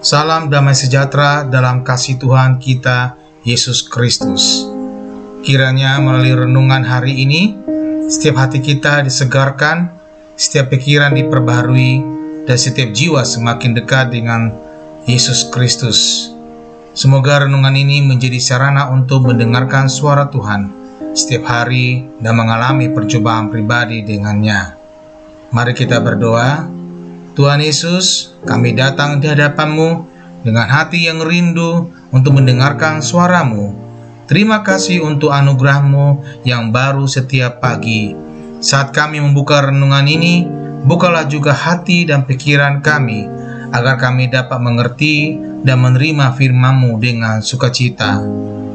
Salam damai sejahtera dalam kasih Tuhan kita, Yesus Kristus. Kiranya melalui renungan hari ini, setiap hati kita disegarkan, setiap pikiran diperbaharui, dan setiap jiwa semakin dekat dengan Yesus Kristus. Semoga renungan ini menjadi sarana untuk mendengarkan suara Tuhan setiap hari dan mengalami percobaan pribadi dengannya. Mari kita berdoa. Tuhan Yesus, kami datang di hadapan-Mu dengan hati yang rindu untuk mendengarkan suara-Mu. Terima kasih untuk anugerah-Mu yang baru setiap pagi. Saat kami membuka renungan ini, bukalah juga hati dan pikiran kami, agar kami dapat mengerti dan menerima firman-Mu dengan sukacita.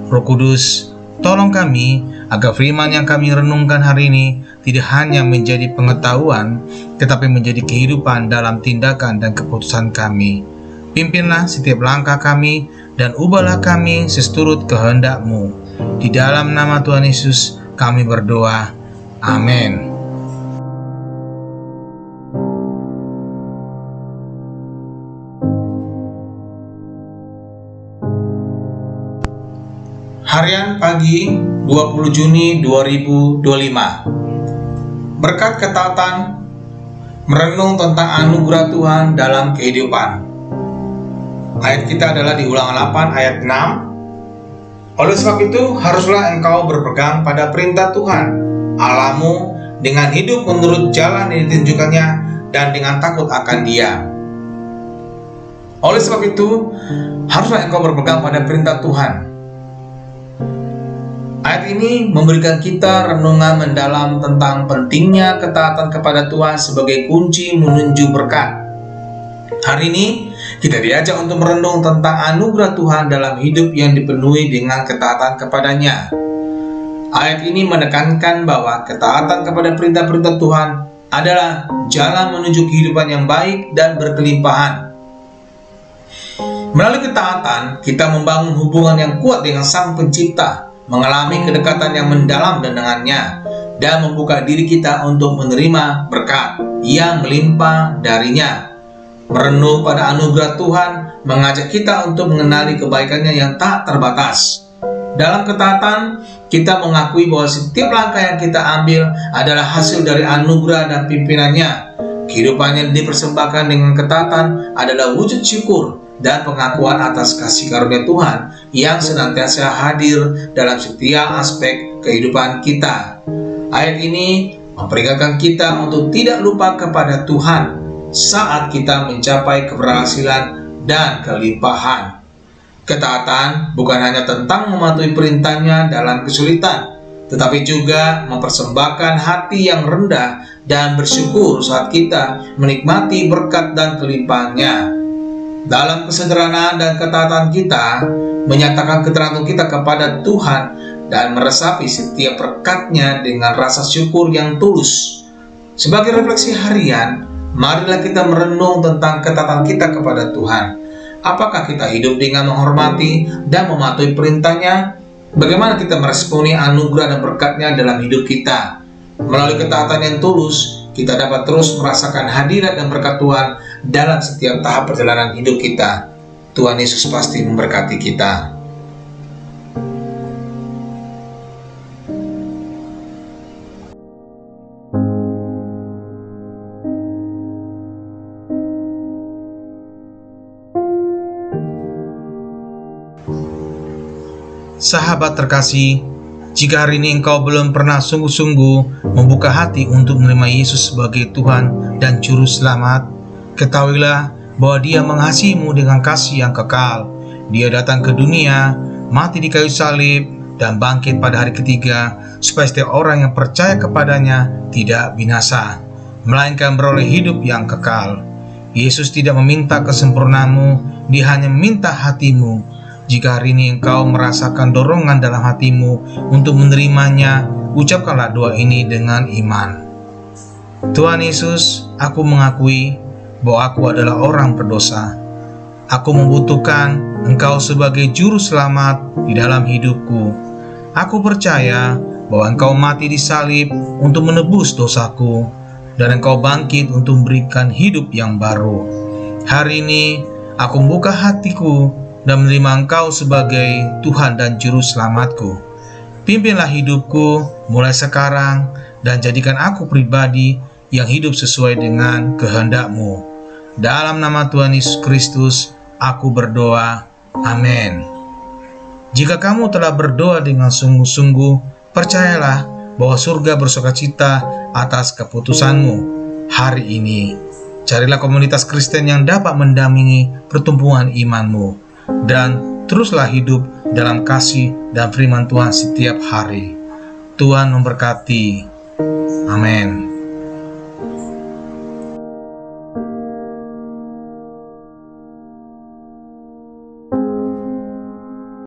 Roh Kudus, tolong kami agar firman yang kami renungkan hari ini tidak hanya menjadi pengetahuan, tetapi menjadi kehidupan dalam tindakan dan keputusan kami. Pimpinlah setiap langkah kami dan ubahlah kami seturut kehendak-Mu. Di dalam nama Tuhan Yesus kami berdoa. Amin. Harian pagi 20 Juni 2025. Berkat ketaatan, merenung tentang anugerah Tuhan dalam kehidupan. Ayat kita adalah di Ulangan 8 ayat 6. Oleh sebab itu, haruslah engkau berpegang pada perintah Tuhan Allahmu dengan hidup menurut jalan yang ditunjukkannya dan dengan takut akan Dia. Oleh sebab itu, haruslah engkau berpegang pada perintah Tuhan. Ayat ini memberikan kita renungan mendalam tentang pentingnya ketaatan kepada Tuhan sebagai kunci menuju berkat. Hari ini kita diajak untuk merenung tentang anugerah Tuhan dalam hidup yang dipenuhi dengan ketaatan kepadanya. Ayat ini menekankan bahwa ketaatan kepada perintah-perintah Tuhan adalah jalan menuju kehidupan yang baik dan berkelimpahan. Melalui ketaatan, kita membangun hubungan yang kuat dengan Sang Pencipta, mengalami kedekatan yang mendalam dengannya, dan membuka diri kita untuk menerima berkat yang melimpah darinya. Merenung pada anugerah Tuhan mengajak kita untuk mengenali kebaikannya yang tak terbatas. Dalam ketaatan, kita mengakui bahwa setiap langkah yang kita ambil adalah hasil dari anugerah dan pimpinannya. Kehidupan yang dipersembahkan dengan ketaatan adalah wujud syukur dan pengakuan atas kasih karunia Tuhan yang senantiasa hadir dalam setiap aspek kehidupan kita. Ayat ini memperingatkan kita untuk tidak lupa kepada Tuhan saat kita mencapai keberhasilan dan kelimpahan. Ketaatan bukan hanya tentang mematuhi perintahnya dalam kesulitan, tetapi juga mempersembahkan hati yang rendah dan bersyukur saat kita menikmati berkat dan kelimpahannya. Dalam kesederhanaan dan ketaatan kita, menyatakan keterangan kita kepada Tuhan dan meresapi setiap berkat-Nya dengan rasa syukur yang tulus. Sebagai refleksi harian, marilah kita merenung tentang ketaatan kita kepada Tuhan. Apakah kita hidup dengan menghormati dan mematuhi perintah-Nya? Bagaimana kita meresponi anugerah dan berkat-Nya dalam hidup kita? Melalui ketaatan yang tulus, kita dapat terus merasakan hadirat dan berkat Tuhan dalam setiap tahap perjalanan hidup kita. Tuhan Yesus pasti memberkati kita. Sahabat terkasih, jika hari ini engkau belum pernah sungguh-sungguh membuka hati untuk menerima Yesus sebagai Tuhan dan Juru Selamat, ketahuilah bahwa Dia mengasihimu dengan kasih yang kekal. Dia datang ke dunia, mati di kayu salib, dan bangkit pada hari ketiga, supaya setiap orang yang percaya kepadanya tidak binasa, melainkan beroleh hidup yang kekal. Yesus tidak meminta kesempurnaanmu, Dia hanya meminta hatimu. Jika hari ini engkau merasakan dorongan dalam hatimu untuk menerimanya, ucapkanlah doa ini dengan iman. Tuhan Yesus, aku mengakui bahwa aku adalah orang berdosa. Aku membutuhkan Engkau sebagai Juru Selamat di dalam hidupku. Aku percaya bahwa Engkau mati di salib untuk menebus dosaku, dan Engkau bangkit untuk memberikan hidup yang baru. Hari ini Aku membuka hatiku dan menerima Engkau sebagai Tuhan dan Juru Selamatku. Pimpinlah hidupku mulai sekarang dan jadikan aku pribadi yang hidup sesuai dengan kehendak-Mu. Dalam nama Tuhan Yesus Kristus, aku berdoa. Amin. Jika kamu telah berdoa dengan sungguh-sungguh, percayalah bahwa surga bersukacita atas keputusanmu hari ini. Carilah komunitas Kristen yang dapat mendampingi pertumbuhan imanmu, dan teruslah hidup dalam kasih dan firman Tuhan setiap hari. Tuhan memberkati. Amin.